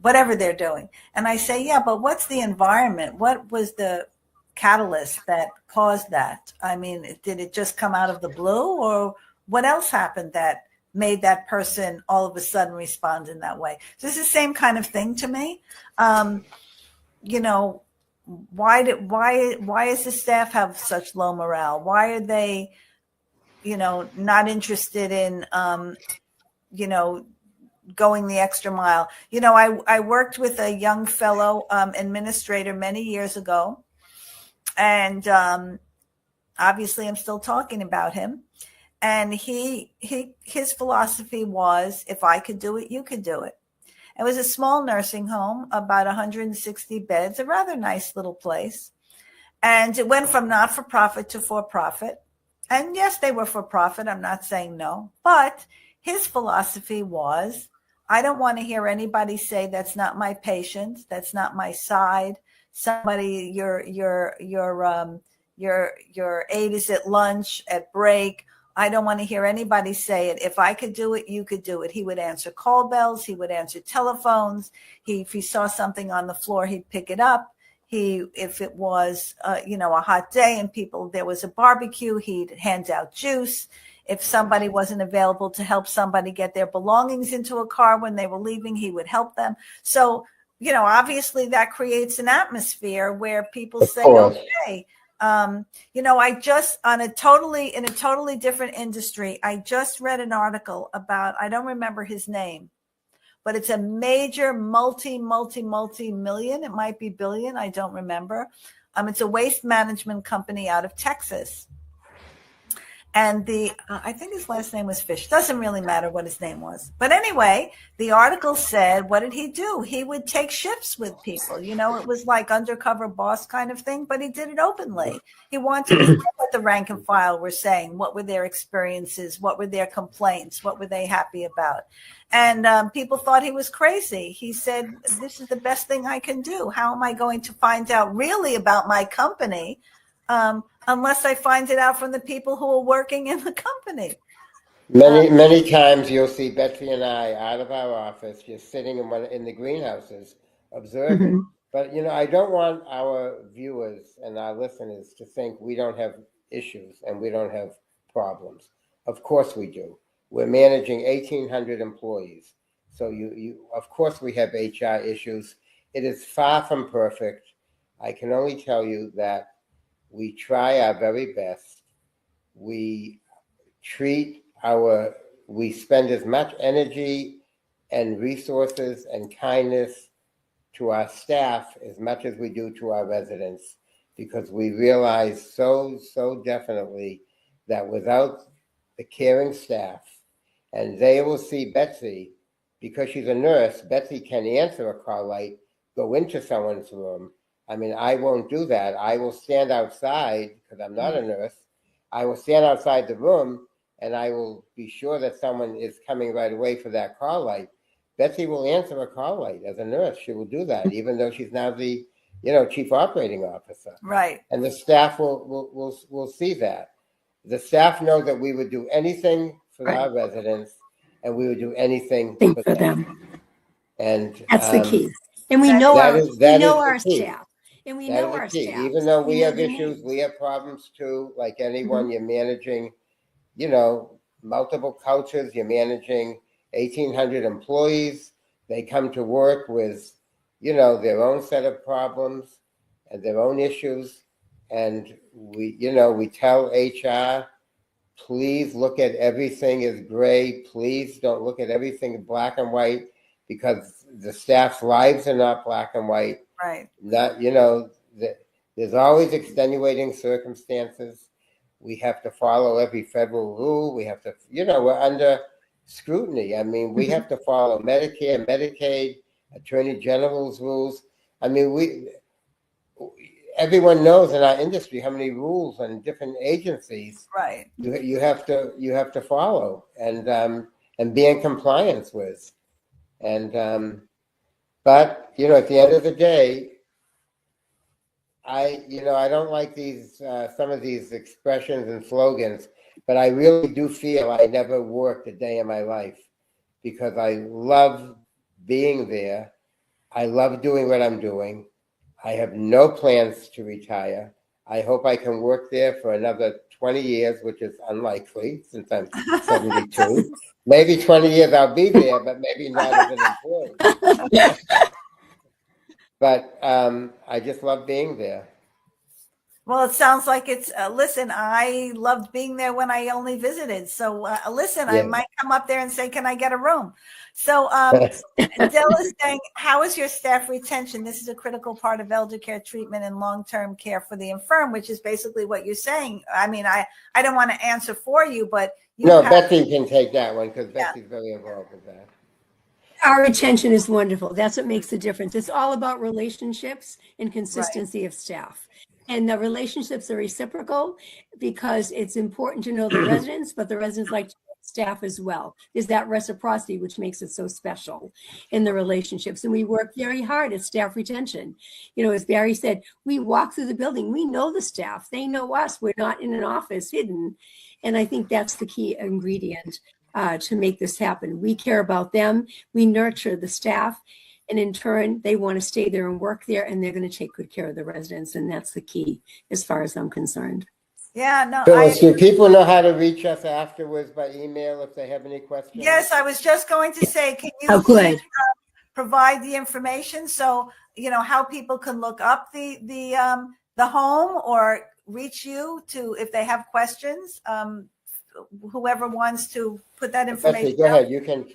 whatever they're doing. And I say, yeah, but what's the environment? What was the catalyst that caused that? I mean, did it just come out of the blue, or what else happened that made that person all of a sudden respond in that way? So it's the same kind of thing to me. Why is the staff have such low morale? Why are they, not interested in, going the extra mile? I worked with a young fellow administrator many years ago, and obviously I'm still talking about him. And his philosophy was, if I could do it, you could do it. It was a small nursing home, about 160 beds, a rather nice little place. And it went from not-for-profit to for-profit. And yes, they were for-profit. I'm not saying no. But his philosophy was, I don't want to hear anybody say that's not my patient, that's not my side. Somebody, your aide is at lunch, at break. I don't want to hear anybody say it. If I could do it, you could do it. He would answer call bells. He would answer telephones. If he saw something on the floor, he'd pick it up. If it was, a hot day and there was a barbecue, he'd hand out juice. If somebody wasn't available to help somebody get their belongings into a car when they were leaving, he would help them. So, obviously that creates an atmosphere where people say, okay. I just in a totally different industry, I just read an article about, I don't remember his name, but it's a major multi-million, it might be billion, I don't remember. It's a waste management company out of Texas. And I think his last name was Fish. Doesn't really matter what his name was. But anyway, the article said, what did he do? He would take shifts with people. It was like undercover boss kind of thing, but he did it openly. He wanted to know what the rank and file were saying. What were their experiences? What were their complaints? What were they happy about? And people thought he was crazy. He said, this is the best thing I can do. How am I going to find out really about my company unless I find it out from the people who are working in the company? Many times you'll see Betsy and I out of our office, just sitting in the greenhouses, observing. Mhm. But I don't want our viewers and our listeners to think we don't have issues and we don't have problems. Of course we do. We're managing 1,800 employees, so you of course we have HR issues. It is far from perfect. I can only tell you that we try our very best. We spend as much energy and resources and kindness to our staff as much as we do to our residents, because we realize so definitely that without the caring staff, and they will see Betsy, because she's a nurse, Betsy can answer a call light, go into someone's room. I mean, I won't do that. I will stand outside because I'm not a nurse. I will stand outside the room and I will be sure that someone is coming right away for that call light. Betsy will answer a call light as a nurse. She will do that, even though she's now the, chief operating officer. Right. And the staff will see that. The staff know that we would do anything for our residents, and we would do anything For them. And That's the key. And we That know our staff. And we that know is the our key. staff. Even though we know have their issues, names. we have problems too. Like anyone, you're managing, multiple cultures. You're managing 1,800 employees. They come to work with, their own set of problems and their own issues. And we tell HR, please look at everything as gray. Please don't look at everything in black and white, because the staff's lives are not black and white. Right. Not, there's always extenuating circumstances. We have to follow every federal rule. We have to, we're under scrutiny. I mean, we have to follow Medicare, Medicaid, Attorney General's rules. I mean, everyone knows in our industry how many rules and different agencies Right. you have to follow and be in compliance with. And but at the end of the day, I don't like these some of these expressions and slogans, but I really do feel I never worked a day in my life, because I love being there. I love doing what I'm doing. I have no plans to retire. I hope I can work there for another 20 years, which is unlikely since I'm 72. Maybe 20 years I'll be there, but maybe not as an employee. But I just love being there. Well, it sounds like it's, listen, I loved being there when I only visited. So listen, I might come up there and say, can I get a room? So Della's saying, how is your staff retention? This is a critical part of elder care treatment and long-term care for the infirm, which is basically what you're saying. I mean, I don't want to answer for you, but Betsy can take that one, because Betsy's very involved with that. Our retention is wonderful. That's what makes the difference. It's all about relationships and consistency of staff. And the relationships are reciprocal, because it's important to know the residents, but the residents like to know staff as well. There's that reciprocity, which makes it so special in the relationships. And we work very hard at staff retention. As Barry said, we walk through the building. We know the staff. They know us. We're not in an office hidden. And I think that's the key ingredient to make this happen. We care about them. We nurture the staff. And in turn, they want to stay there and work there, and they're going to take good care of the residents. And that's the key, as far as I'm concerned. Yeah, no. Phyllis, do people know how to reach us afterwards by email if they have any questions? Yes, I was just going to say, can you please, provide the information so how people can look up the home or reach you to if they have questions. Whoever wants to put that information. Betsy, go ahead. You can.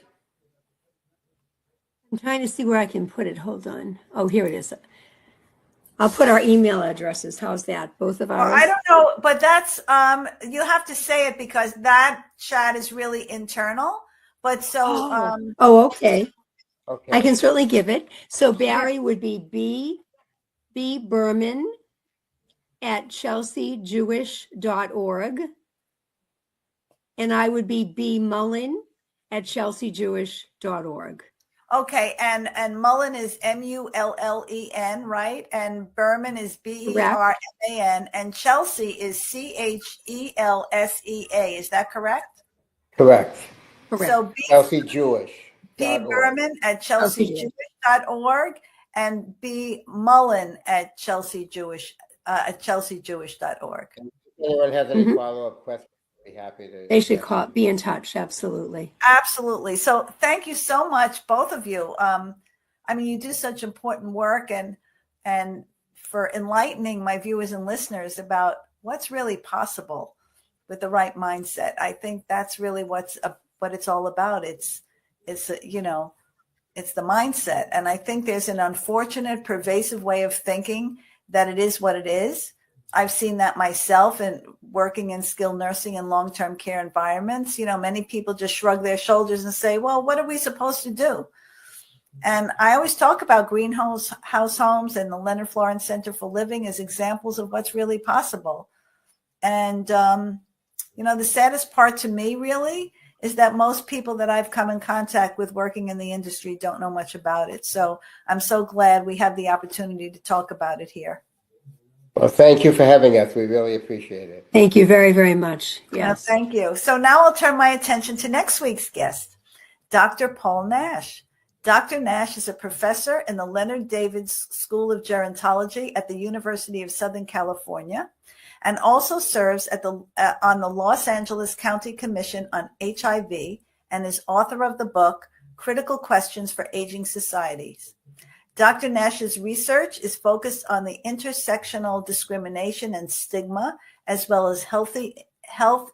I'm trying to see where I can put it. Hold on. Oh, here it is. I'll put our email addresses. How's that? Both of ours? Well, I don't know, but that's you'll have to say it, because that chat is really internal. But so okay. I can certainly give it. So Barry would be B Berman at chelseajewish.org. And I would be B Mullen at chelseajewish.org. Okay, and Mullen is Mullen, right? And Berman is Berman, and Chelsea is Chelseaa. Is that correct? Correct. So Chelsea Jewish. B Berman at chelseajewish.org and B Mullen at chelseajewish.org. If anyone has any follow-up questions, I'd be happy to. They should be in touch. Absolutely. Absolutely. So thank you so much, both of you. I mean, you do such important work and for enlightening my viewers and listeners about what's really possible with the right mindset. I think that's really what it's all about. It's the mindset. And I think there's an unfortunate, pervasive way of thinking that it is what it is. I've seen that myself in working in skilled nursing and long-term care environments. Many people just shrug their shoulders and say, well, what are we supposed to do? And I always talk about greenhouse homes and the Leonard Florence Center for Living as examples of what's really possible. And, the saddest part to me really is that most people that I've come in contact with working in the industry don't know much about it. So I'm so glad we have the opportunity to talk about it here. Well, thank you for having us. We really appreciate it. Thank you very, very much. Yes. Thank you. So now I'll turn my attention to next week's guest, Dr. Paul Nash. Dr. Nash is a professor in the Leonard Davids School of Gerontology at the University of Southern California, and also serves on the Los Angeles County Commission on HIV and is author of the book, Critical Questions for Aging Societies. Dr. Nash's research is focused on the intersectional discrimination and stigma, as well as health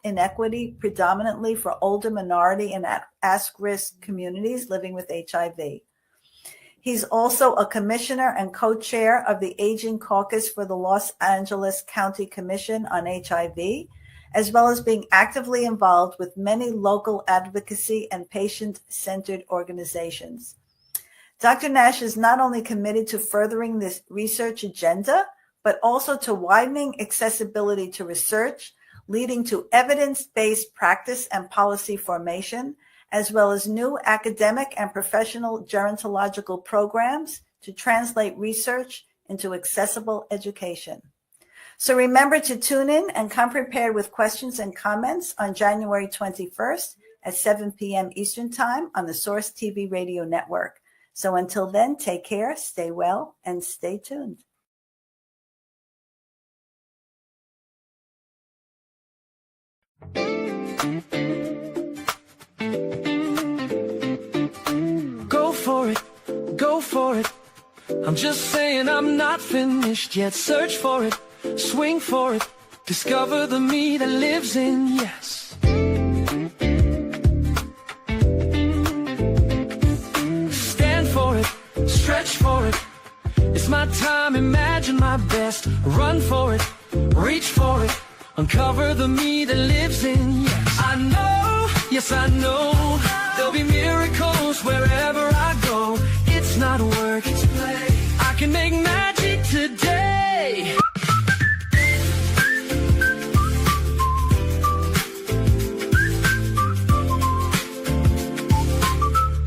inequity, predominantly for older minority and at-risk communities living with HIV. He's also a commissioner and co-chair of the Aging Caucus for the Los Angeles County Commission on HIV, as well as being actively involved with many local advocacy and patient-centered organizations. Dr. Nash is not only committed to furthering this research agenda, but also to widening accessibility to research, leading to evidence-based practice and policy formation, as well as new academic and professional gerontological programs to translate research into accessible education. So remember to tune in and come prepared with questions and comments on January 21st at 7 p.m. Eastern Time on the Source TV radio network. So until then, take care, stay well, and stay tuned. Go for it. I'm just saying I'm not finished yet. Search for it, swing for it. Discover the me that lives in yes. Stand for it, stretch for it. It's my time, imagine my best. Run for it, reach for it. Uncover the me that lives in yes. I know, yes I know. There'll be miracles wherever I go. It's not work, it's play. I can make magic today.